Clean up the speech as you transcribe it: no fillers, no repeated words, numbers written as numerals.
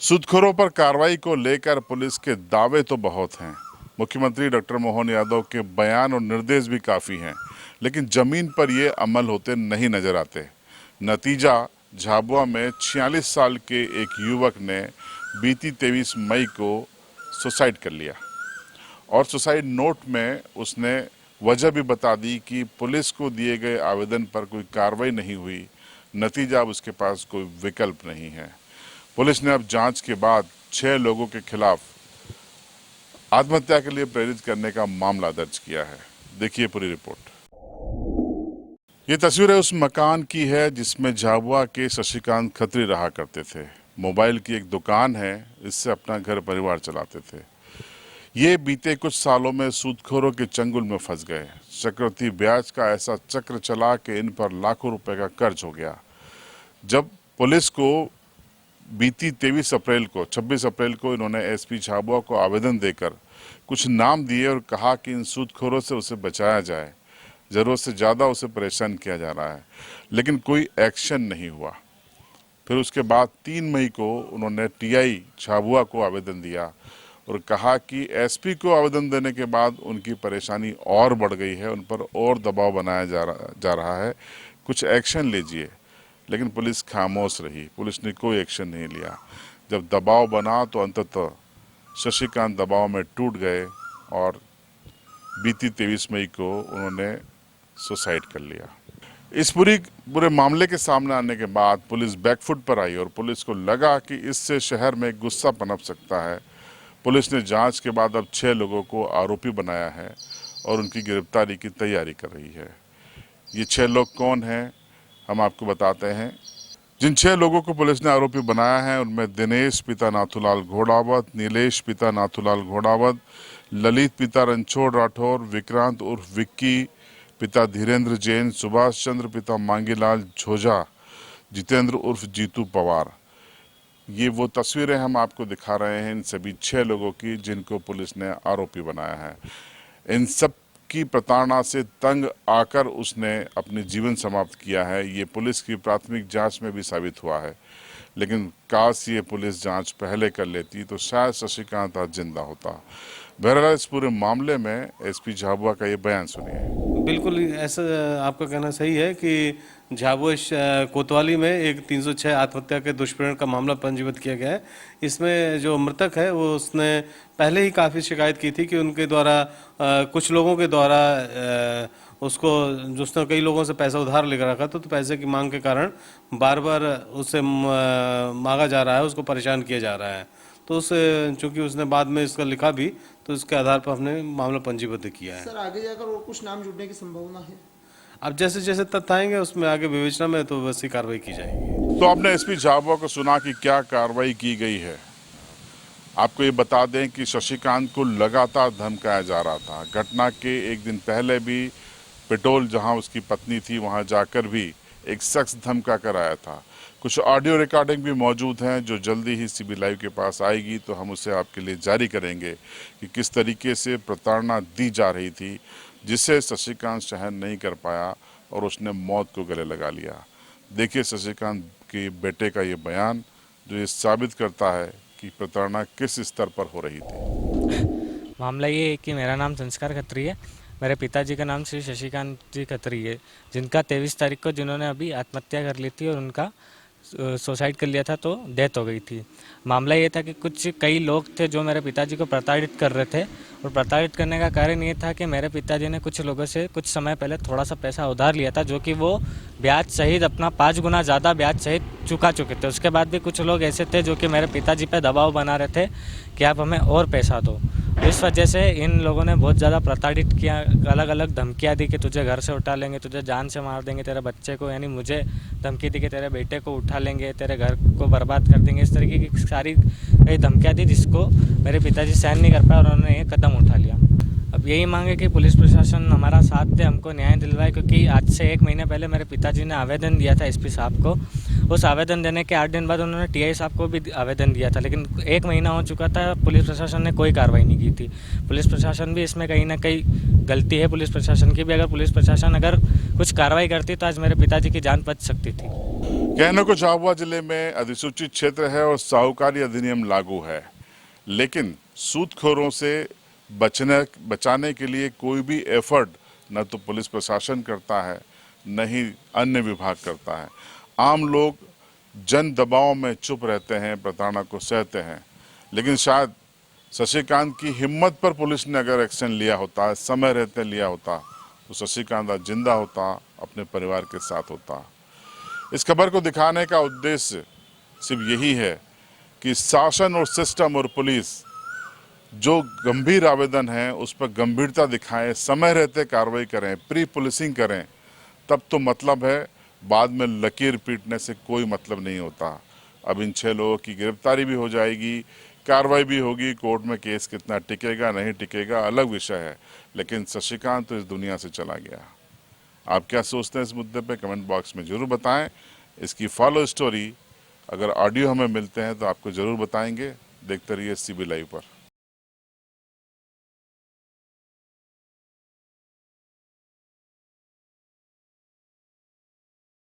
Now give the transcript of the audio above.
सूदखोरों पर कार्रवाई को लेकर पुलिस के दावे तो बहुत हैं। मुख्यमंत्री डॉक्टर मोहन यादव के बयान और निर्देश भी काफ़ी हैं, लेकिन ज़मीन पर ये अमल होते नहीं नजर आते। नतीजा, झाबुआ में 46 साल के एक युवक ने बीती 23 मई को सुसाइड कर लिया और सुसाइड नोट में उसने वजह भी बता दी कि पुलिस को दिए गए आवेदन पर कोई कार्रवाई नहीं हुई। नतीजा, अब उसके पास कोई विकल्प नहीं है। पुलिस ने अब जांच के बाद 6 लोगों के खिलाफ आत्महत्या के लिए प्रेरित करने का मामला दर्ज किया है। देखिए पूरी रिपोर्ट। ये तस्वीरें उस मकान की है जिसमें झाबुआ के शशिकांत खत्री रहा करते थे। मोबाइल की एक दुकान है, इससे अपना घर परिवार चलाते थे। ये बीते कुछ सालों में सूदखोरों के चंगुल में फंस गए। चक्रवृद्धि ब्याज का ऐसा चक्र चला कि इन पर लाखों रुपए का कर्ज हो गया। जब पुलिस को बीती 26 अप्रैल को इन्होंने एसपी झाबुआ को आवेदन देकर कुछ नाम दिए और कहा कि इन सूदखोरों से उसे बचाया जाए, जरूरत से ज़्यादा उसे परेशान किया जा रहा है, लेकिन कोई एक्शन नहीं हुआ। फिर उसके बाद 3 मई को उन्होंने टीआई झाबुआ को आवेदन दिया और कहा कि एसपी को आवेदन देने के बाद उनकी परेशानी और बढ़ गई है, उन पर और दबाव बनाया जा रहा है, कुछ एक्शन लीजिए। लेकिन पुलिस खामोश रही, पुलिस ने कोई एक्शन नहीं लिया। जब दबाव बना तो अंततः शशिकांत दबाव में टूट गए और बीती 23 मई को उन्होंने सुसाइड कर लिया। इस पूरे मामले के सामने आने के बाद पुलिस बैकफुट पर आई और पुलिस को लगा कि इससे शहर में गुस्सा पनप सकता है। पुलिस ने जांच के बाद अब 6 लोगों को आरोपी बनाया है और उनकी गिरफ्तारी की तैयारी कर रही है। ये 6 लोग कौन हैं, हम आपको बताते हैं। जिन 6 लोगों को पुलिस ने आरोपी बनाया है उनमें दिनेश पिता नाथूलाल घोड़ावत, नीलेश पिता नाथूलाल घोड़ावत, ललित पिता रणछोड़ राठौर, विक्रांत उर्फ विक्की पिता धीरेन्द्र जैन, सुभाष चंद्र पिता मांगीलाल झोझा, जितेंद्र उर्फ जीतू पवार। ये वो तस्वीरें हम आपको दिखा रहे हैं इन सभी 6 लोगों की जिनको पुलिस ने आरोपी बनाया है। इन सब की प्रताड़ना से तंग आकर उसने अपनी जीवन समाप्त किया है। ये पुलिस की प्राथमिक जांच में भी साबित हुआ है, लेकिन काश ये पुलिस जांच पहले कर लेती तो शायद शशिकांत आज जिंदा होता। बहरहाल इस पूरे मामले में एसपी झाबुआ का ये बयान सुनिए। बिल्कुल ऐसा आपका कहना सही है कि झाबुआ कोतवाली में एक 306 आत्महत्या के दुष्प्रेरण का मामला पंजीबद्ध किया गया है। इसमें जो मृतक है वो उसने पहले ही काफ़ी शिकायत की थी कि उनके द्वारा कुछ लोगों के द्वारा उसको जो उसने कई लोगों से पैसा उधार लेकर रखा तो पैसे की मांग के कारण बार बार उससे मांगा जा रहा है, उसको परेशान किया जा रहा है। तो उस चूँकि उसने बाद में इसका लिखा भी तो इसके आधार पर हमने मामला पंजीबद्ध किया है। सर आगे जाकर और कुछ नाम जुड़ने की संभावना है? अब जैसे जैसे तथ्य आएंगे उसमें आगे विवेचना में तो वैसी कार्रवाई की जाएगी। तो आपने एसपी झाबुआ को सुना कि क्या कार्रवाई की गई है। आपको ये बता दें कि शशिकांत को लगातार धमकाया जा रहा था। घटना के एक दिन पहले भी पेट्रोल जहां उसकी पत्नी थी वहां जाकर भी एक शख्स धमका कर आया था। कुछ ऑडियो रिकॉर्डिंग भी मौजूद हैं जो जल्दी ही सीबी लाइव के पास आएगी तो हम उसे आपके लिए जारी करेंगे कि किस तरीके से प्रताड़ना दी जा रही थी, जिसे शशिकांत सहन नहीं कर पाया और उसने मौत को गले लगा लिया। देखिए शशिकांत के बेटे का ये बयान जो ये साबित करता है कि प्रताड़ना किस स्तर पर हो रही थी। मामला ये है कि मेरा नाम संस्कार खत्री है, मेरे पिताजी का नाम श्री शशिकांत जी खत्री है, जिनका 23 तारीख को जिन्होंने अभी आत्महत्या कर ली थी और उनका सुसाइड कर लिया था तो डेथ हो गई थी। मामला ये था कि कई लोग थे जो मेरे पिताजी को प्रताड़ित कर रहे थे और प्रताड़ित करने का कारण ये था कि मेरे पिताजी ने कुछ लोगों से कुछ समय पहले थोड़ा सा पैसा उधार लिया था, जो कि वो ब्याज सहित अपना 5 गुना ज़्यादा ब्याज सहित चुका चुके थे। उसके बाद भी कुछ लोग ऐसे थे जो कि मेरे पिताजी पे दबाव बना रहे थे कि आप हमें और पैसा दो। इस वजह से इन लोगों ने बहुत ज़्यादा प्रताड़ित किया, अलग अलग धमकियाँ दी कि तुझे घर से उठा लेंगे, तुझे जान से मार देंगे, तेरे बच्चे को यानी मुझे धमकी दी कि तेरे बेटे को उठा लेंगे, तेरे घर को बर्बाद कर देंगे। इस तरीके की सारी कई धमकियाँ दी जिसको मेरे पिताजी सहन नहीं कर पाए और उन्होंने ये कदम उठा लिया। अब यही मांग है कि पुलिस प्रशासन हमारा साथ दे, हमको न्याय दिलवाए, क्योंकि आज से 1 महीने पहले मेरे पिताजी ने आवेदन दिया था एसपी साहब को। उस आवेदन देने के 8 दिन बाद उन्होंने टीआई साहब को भी आवेदन दिया था, लेकिन 1 महीना हो चुका था, पुलिस प्रशासन ने कोई कार्रवाई नहीं की थी। पुलिस प्रशासन भी इसमें कहीं ना कहीं गलती है पुलिस प्रशासन की भी। अगर पुलिस प्रशासन कुछ कार्रवाई करती तो आज मेरे पिताजी की जान बच सकती थी। कहने को झाबुआ जिले में अधिसूचित क्षेत्र है और साहूकारी अधिनियम लागू है, लेकिन सूदखोरों से बचाने के लिए कोई भी एफर्ट न तो पुलिस प्रशासन करता है न ही अन्य विभाग करता है। आम लोग जन दबाव में चुप रहते हैं, प्रताड़ना को सहते हैं। लेकिन शायद शशिकांत की हिम्मत पर पुलिस ने अगर एक्शन लिया होता, समय रहते लिया होता, तो शशिकांत आज जिंदा होता, अपने परिवार के साथ होता। इस खबर को दिखाने का उद्देश्य सिर्फ यही है कि शासन और सिस्टम और पुलिस जो गंभीर आवेदन है उस पर गंभीरता दिखाएं, समय रहते कार्रवाई करें, प्री पुलिसिंग करें, तब तो मतलब है। बाद में लकीर पीटने से कोई मतलब नहीं होता। अब इन 6 लोगों की गिरफ्तारी भी हो जाएगी, कार्रवाई भी होगी, कोर्ट में केस कितना टिकेगा नहीं टिकेगा अलग विषय है, लेकिन शशिकांत तो इस दुनिया से चला गया। आप क्या सोचते हैं इस मुद्दे पे कमेंट बॉक्स में जरूर बताएं। इसकी फॉलो स्टोरी अगर ऑडियो हमें मिलते हैं तो आपको जरूर बताएंगे। देखते रहिए CB लाइव पर।